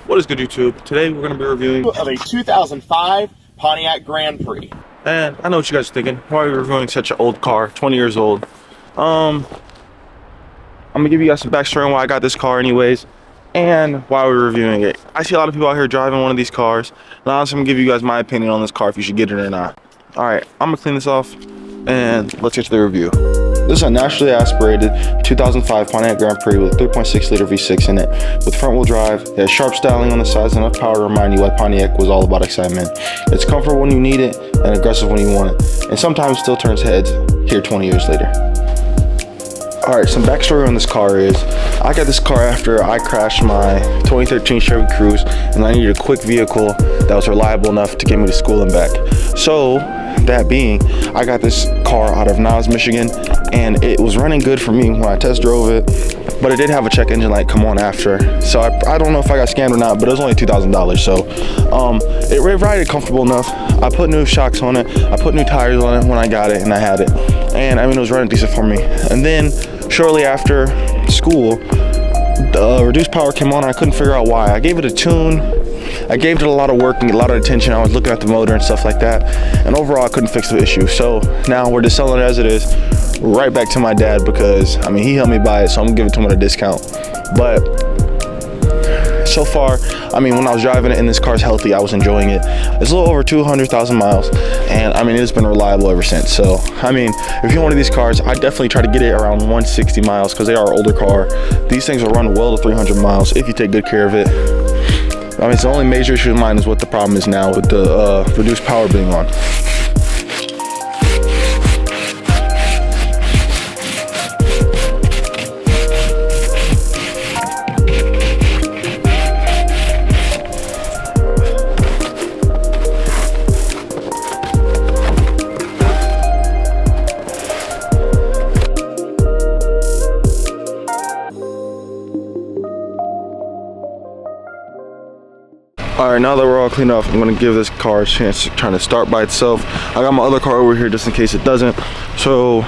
What is good, YouTube? Today we're going to be reviewing of a 2005 Pontiac Grand Prix. And I know what you guys are thinking. Why are we reviewing such an old car, 20 years old? I'm going to give you guys some backstory on why I got this car anyways, and why we're reviewing it. I see a lot of people out here driving one of these cars, and honestly, I'm going to give you guys my opinion on this car, if you should get it or not. Alright, I'm going to clean this off, and let's get to the review. This is a naturally aspirated 2005 Pontiac Grand Prix with a 3.6 liter V6 in it. With front wheel drive, it has sharp styling on the sides and enough power to remind you why Pontiac was all about excitement. It's comfortable when you need it and aggressive when you want it, and sometimes still turns heads here 20 years later. Alright, some backstory on this car is, I got this car after I crashed my 2013 Chevy Cruze, and I needed a quick vehicle that was reliable enough to get me to school and back. So, that being, I got this car out of Niles, Michigan, and it was running good for me when I test drove it, but it did have a check engine light come on after. So I don't know if I got scammed or not, but it was only $2,000. So it rided comfortable enough. I put new shocks on it, I put new tires on it when I got it, and I had it. And I mean, it was running decent for me. And then shortly after school, the reduced power came on, and I couldn't figure out why. I gave it a tune, I gave it a lot of work and a lot of attention. I was looking at the motor and stuff like that, and overall I couldn't fix the issue. So now we're just selling it as it is, right back to my dad, because I mean, he helped me buy it, so I'm gonna give it to him at a discount. But so far, I mean, when I was driving it and this car's healthy, I was enjoying it. It's a little over 200,000 miles, and I mean, it's been reliable ever since. So I mean, if you're one of these cars, I definitely try to get it around 160 miles, because they are an older car. These things will run well to 300 miles if you take good care of it. I mean, it's the only major issue of mine is what the problem is now with the reduced power being on. Alright, now that we're all cleaned off, I'm going to give this car a chance to try to start by itself. I got my other car over here just in case it doesn't. So,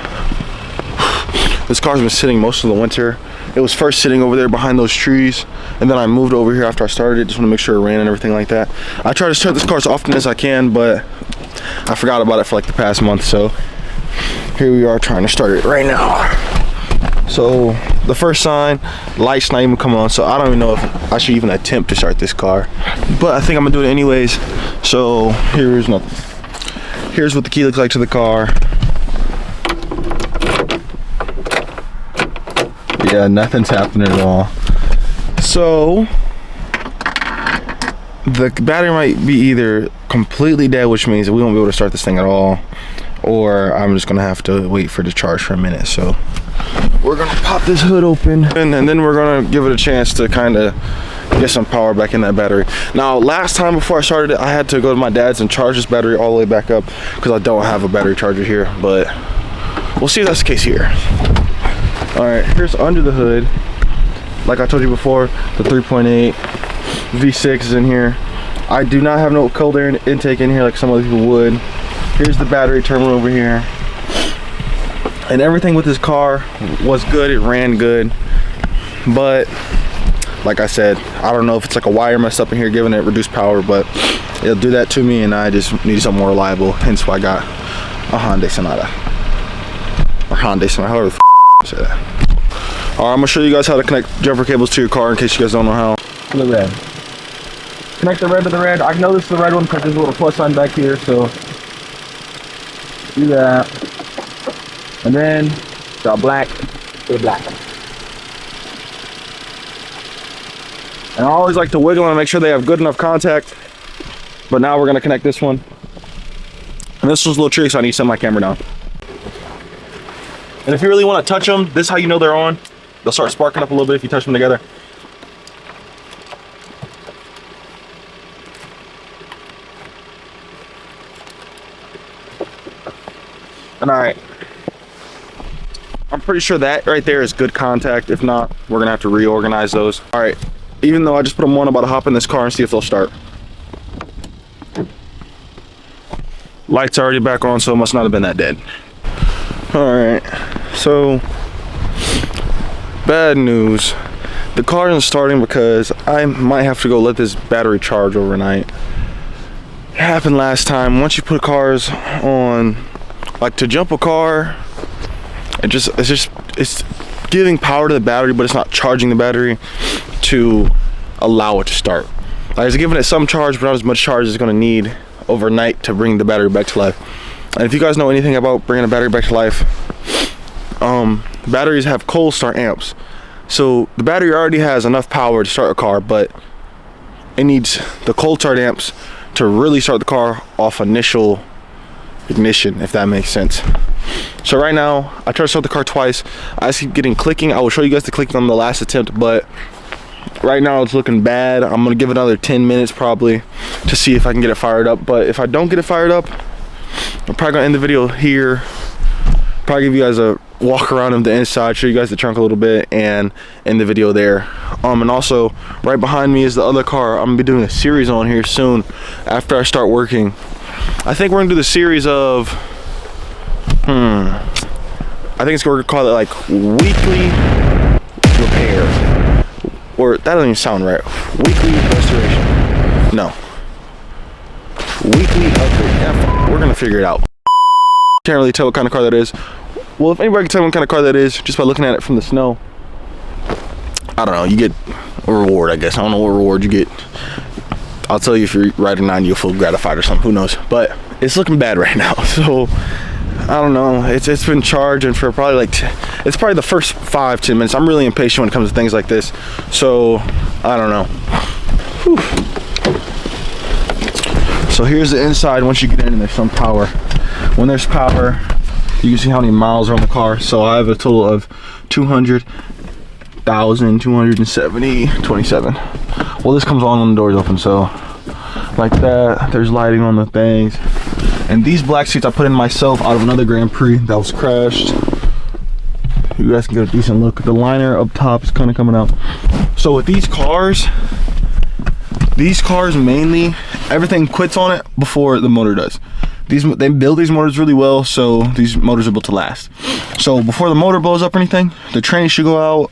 this car's been sitting most of the winter. It was first sitting over there behind those trees, and then I moved over here after I started it. Just want to make sure it ran and everything like that. I try to start this car as often as I can, but I forgot about it for like the past month. So, here we are trying to start it right now. So the first sign, light's not even coming on, so I don't even know if I should even attempt to start this car, but I think I'm gonna do it anyways. So here's nothing. Here's what the key looks like to the car. Yeah, nothing's happening at all. So the battery might be either completely dead, which means we won't be able to start this thing at all, or I'm just gonna have to wait for it to charge for a minute. So we're gonna pop this hood open, and then we're gonna give it a chance to kind of get some power back in that battery. Now, last time before I started it, I had to go to my dad's and charge this battery all the way back up, because I don't have a battery charger here, but we'll see if that's the case here. All right, here's under the hood. Like I told you before, the 3.8 V6 is in here. I do not have no cold air intake in here like some other people would. Here's the battery terminal over here. And everything with this car was good, it ran good. But like I said, I don't know if it's like a wire messed up in here giving it reduced power, but it'll do that to me, and I just need something more reliable. Hence why I got a Hyundai Sonata. Or Hyundai Sonata, however the f say that. Alright, I'm gonna show you guys how to connect jumper cables to your car in case you guys don't know how. The red. Connect the red to the red. I know this is the red one because there's a little plus sign back here, so do that. And then the black to the black. And I always like to wiggle and make sure they have good enough contact. But now we're gonna connect this one. And this was a little tricky, so I need to set my camera down. And if you really want to touch them, this is how you know they're on. They'll start sparking up a little bit if you touch them together. And alright, I'm pretty sure that right there is good contact. If not, we're gonna have to reorganize those. All right, even though I just put them on, I'm about to hop in this car and see if they'll start. Light's already back on, so it must not have been that dead. All right, so bad news. The car isn't starting because I might have to go let this battery charge overnight. It happened last time. Once you put cars on, like to jump a car, it's giving power to the battery, but it's not charging the battery to allow it to start. Like it's giving it some charge, but not as much charge as it's gonna need overnight to bring the battery back to life. And if you guys know anything about bringing a battery back to life, batteries have cold start amps. So the battery already has enough power to start a car, but it needs the cold start amps to really start the car off initial ignition, if that makes sense. So right now, I tried to start the car twice. I keep getting clicking. I will show you guys the clicking on the last attempt, but right now it's looking bad. I'm gonna give it another 10 minutes probably to see if I can get it fired up. But if I don't get it fired up, I'm probably gonna end the video here. Probably give you guys a walk around of the inside, show you guys the trunk a little bit, and end the video there. And also right behind me is the other car I'm gonna be doing a series on here soon after I start working. I think we're gonna do the series of I think we're gonna call it like weekly repair, or that doesn't even sound right. Weekly restoration, no, weekly upgrade. Yeah, we're gonna figure it out. Can't really tell what kind of car that is. Well, if anybody can tell me what kind of car that is just by looking at it from the snow, I don't know, you get a reward, I guess. I don't know what reward you get. I'll tell you if you're riding 9, you'll feel gratified or something, who knows. But it's looking bad right now, so I don't know. It's been charging for probably like, it's probably the first 5-10 minutes. I'm really impatient when it comes to things like this, so I don't know. Whew. So here's the inside. Once you get in and there's some power. When there's power, you can see how many miles are on the car. So I have a total of 200,270.27. Well, this comes on when the door's open, so like that. There's lighting on the things. And these black seats I put in myself out of another Grand Prix that was crashed. You guys can get a decent look. The liner up top is kind of coming out. So with these cars mainly, everything quits on it before the motor does. They build these motors really well, so these motors are built to last. So before the motor blows up or anything, the train should go out,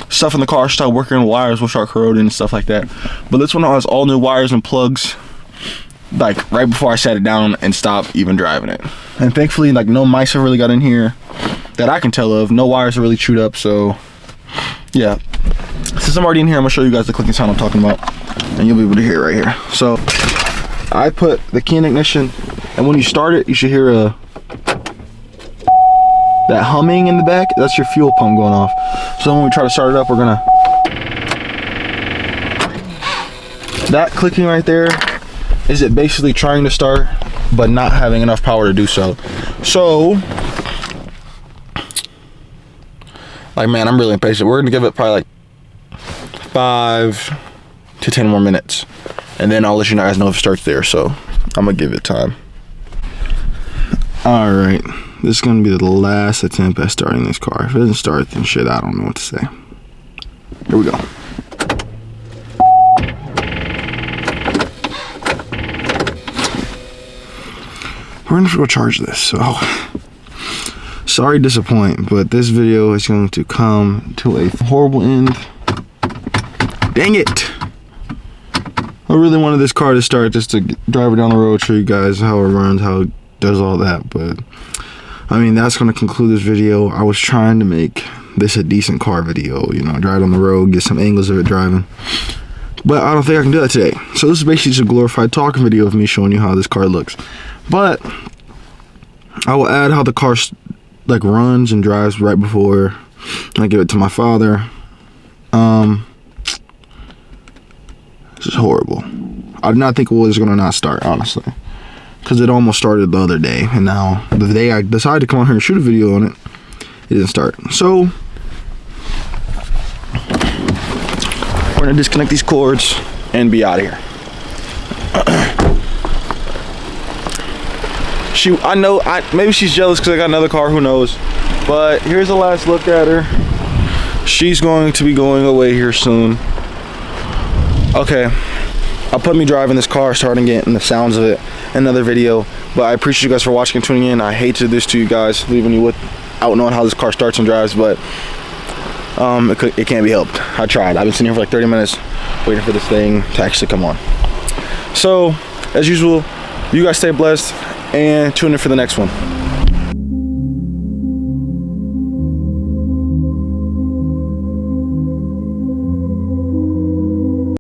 stuff in the car should start working, wires will start corroding and stuff like that. But this one has all new wires and plugs, like right before I sat it down and stopped even driving it. And thankfully, like no mice have really got in here that I can tell of. No wires are really chewed up, so yeah. Since I'm already in here, I'm gonna show you guys the clicking sound I'm talking about, and you'll be able to hear it right here. So I put the key in ignition, and when you start it, you should hear that humming in the back. That's your fuel pump going off. So when we try to start it up, we're gonna, that clicking right there is it basically trying to start but not having enough power to do so. So like, man, I'm really impatient. We're gonna give it probably like 5 to 10 more minutes, and then I'll let you guys know if it starts there. So I'm gonna give it time. All right, this is gonna be the last attempt at starting this car. If it doesn't start, then shit, I don't know what to say. Here we go. We're gonna go charge this. So sorry to disappoint, but this video is going to come to a horrible end. Dang it. I really wanted this car to start just to drive it down the road, show you guys how it runs, how it does all that. But I mean, that's going to conclude this video. I was trying to make this a decent car video, you know, drive it on the road, get some angles of it driving. But I don't think I can do that today. So this is basically just a glorified talking video of me showing you how this car looks. But I will add how the car like runs and drives right before I give it to my father. This is horrible. I did not think it was gonna not start, honestly, because it almost started the other day, and now the day I decided to come on here and shoot a video on it, it didn't start. So we're gonna disconnect these cords and be out of here. I know, maybe she's jealous because I got another car, who knows. But here's the last look at her. She's going to be going away here soon. Okay, I'll put me driving this car, starting getting the sounds of it in another video. But I appreciate you guys for watching and tuning in. I hate to do this to you guys, leaving you without knowing how this car starts and drives, but I mean, that's going to conclude this video. I will add how the car like runs and drives right before I give it to my father. But It can't be helped. I tried. I've been sitting here for like 30 minutes waiting for this thing to actually come on. So, as usual, you guys stay blessed and tune in for the next one.